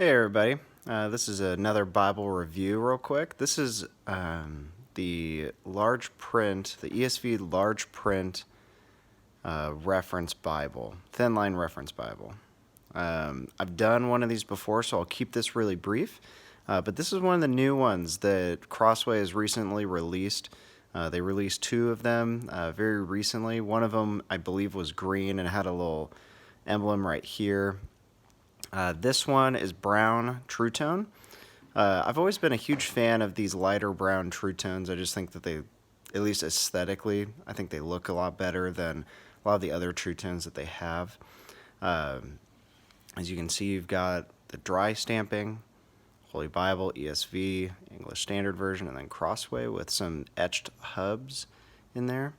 Hey everybody, this is another Bible review real quick. This is the large print, the ESV large print reference Bible, Thinline reference Bible. I've done one of these before, so I'll keep this really brief, but this is one of the new ones that Crossway has recently released. They released two of them very recently. One of them, I believe, was green and had a little emblem right here. This one is brown True Tone. I've always been a huge fan of these lighter brown True Tones. I just think that they, at least aesthetically, I think they look a lot better than a lot of the other True Tones that they have. As you can see, you've got the dry stamping, Holy Bible, ESV, English Standard Version, and then Crossway with some etched hubs in there.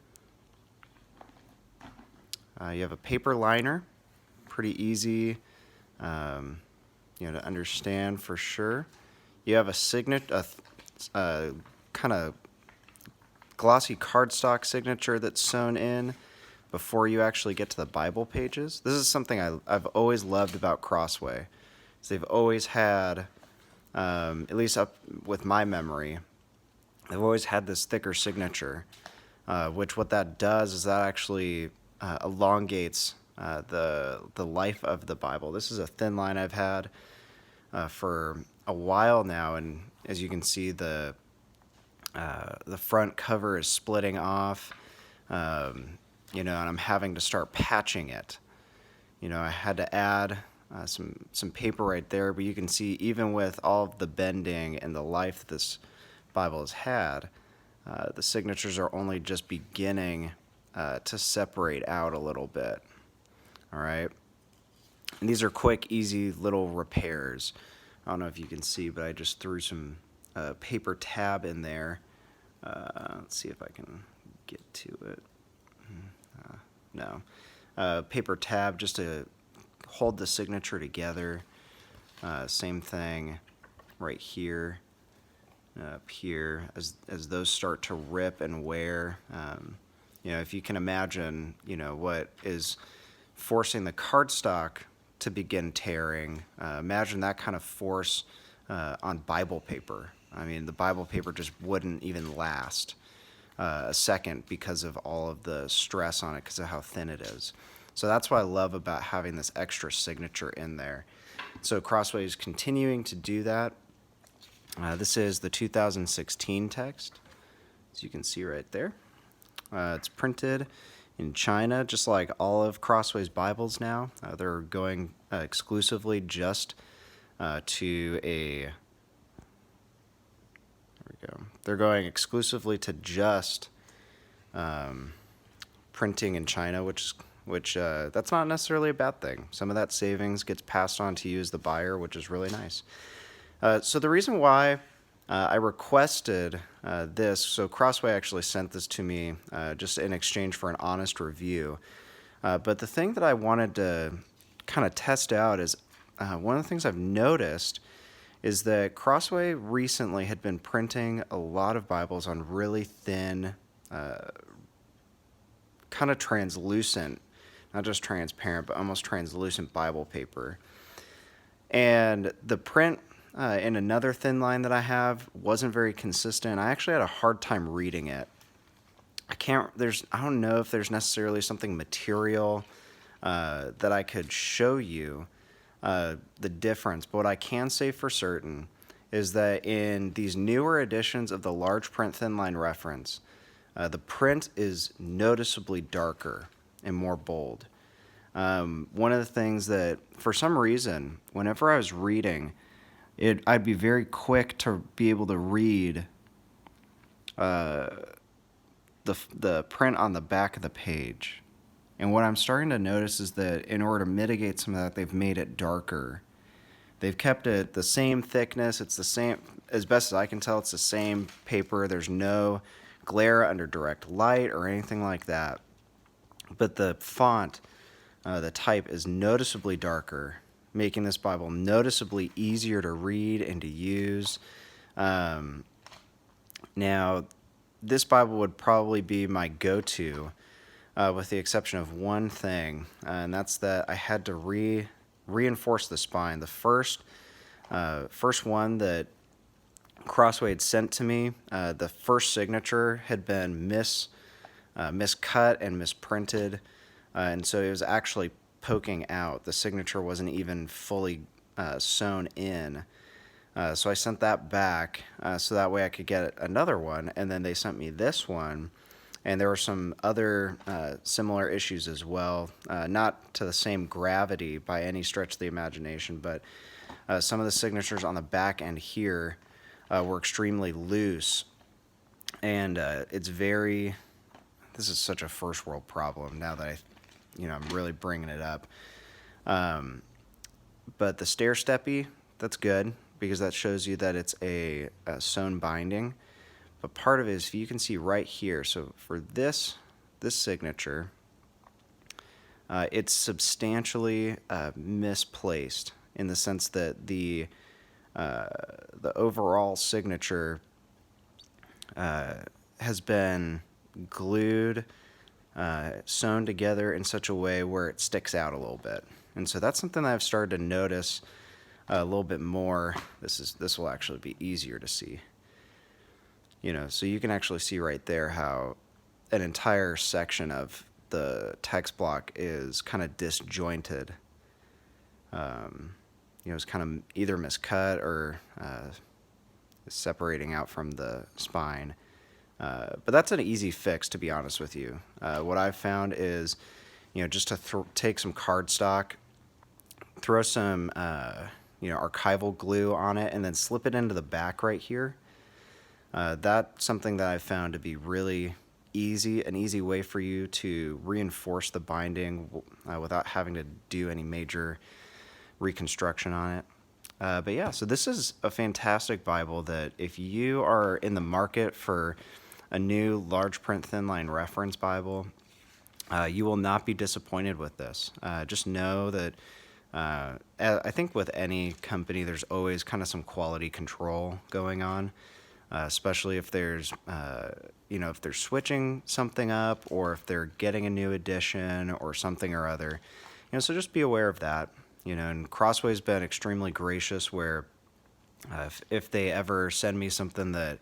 You have a paper liner, pretty easy to understand for sure. You have a kind of glossy cardstock signature that's sewn in before you actually get to the Bible pages. This is something I've always loved about Crossway. Is they've always had, at least up with my memory, they've always had this thicker signature, which what that does is that actually elongates the life of the Bible. This is a thin line I've had for a while now, and as you can see, the front cover is splitting off, and I'm having to start patching it. I had to add some paper right there, but you can see even with all of the bending and the life that this Bible has had, the signatures are only just beginning to separate out a little bit. All right. And these are quick, easy little repairs. I don't know if you can see, but I just threw some paper tab in there. Let's see if I can get to it. No. Paper tab just to hold the signature together. Same thing right here, up here, as those start to rip and wear. If you can imagine, what is forcing the cardstock to begin tearing. Imagine that kind of force on Bible paper. I mean, the Bible paper just wouldn't even last a second because of all of the stress on it because of how thin it is. So that's what I love about having this extra signature in there. So Crossway is continuing to do that. This is the 2016 text, as you can see right there. It's printed in China, just like all of Crossway's Bibles now. They're going exclusively just to a... There we go. They're going exclusively to just printing in China, which that's not necessarily a bad thing. Some of that savings gets passed on to you as the buyer, which is really nice. So the reason why I requested this, so Crossway actually sent this to me just in exchange for an honest review. But the thing that I wanted to kind of test out is one of the things I've noticed is that Crossway recently had been printing a lot of Bibles on really thin, kind of translucent, not just transparent, but almost translucent Bible paper. And the print in another thin line that I have wasn't very consistent. I actually had a hard time reading it. I don't know if there's necessarily something material that I could show you the difference, but what I can say for certain is that in these newer editions of the large print thin line reference, the print is noticeably darker and more bold. One of the things that, for some reason, whenever I was reading, I'd be very quick to be able to read the print on the back of the page. And what I'm starting to notice is that in order to mitigate some of that, they've made it darker. They've kept it the same thickness. It's the same, as best as I can tell, it's the same paper. There's no glare under direct light or anything like that. But the font, the type is noticeably darker, making this Bible noticeably easier to read and to use. Now, this Bible would probably be my go-to, with the exception of one thing, and that's that I had to reinforce the spine. The first First one that Crossway had sent to me, the first signature had been miscut and misprinted, and so it was actually poking out. The signature wasn't even fully sewn in. So I sent that back so that way I could get another one, and then they sent me this one, and there were some other similar issues as well, not to the same gravity by any stretch of the imagination, but some of the signatures on the back end here were extremely loose, and this is such a first world problem now that I'm really bringing it up. But the stair-steppy, that's good because that shows you that it's a sewn binding. But part of it is, you can see right here, so for this signature, it's substantially misplaced in the sense that the overall signature has been glued, sewn together in such a way where it sticks out a little bit. And so that's something that I've started to notice a little bit more. This will actually be easier to see. So you can actually see right there how an entire section of the text block is kind of disjointed. It's kind of either miscut or separating out from the spine. But that's an easy fix, to be honest with you. What I've found is, just to take some cardstock, throw some, archival glue on it, and then slip it into the back right here. That's something that I've found to be really an easy way for you to reinforce the binding without having to do any major reconstruction on it. But yeah, so this is a fantastic Bible that if you are in the market for a new large print Thinline reference Bible, you will not be disappointed with this. Just know that I think with any company, there's always kind of some quality control going on, especially if there's, if they're switching something up or if they're getting a new edition or something or other. So just be aware of that. And Crossway's been extremely gracious where if they ever send me something that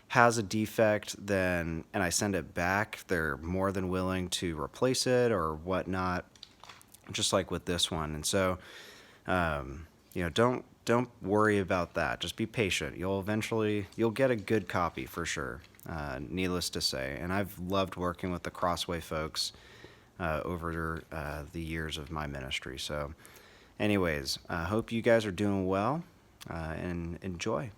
has a defect, and I send it back, they're more than willing to replace it or whatnot, just like with this one. And so, don't worry about that. Just be patient. You'll get a good copy for sure, needless to say. And I've loved working with the Crossway folks over the years of my ministry. So anyways, I hope you guys are doing well and enjoy.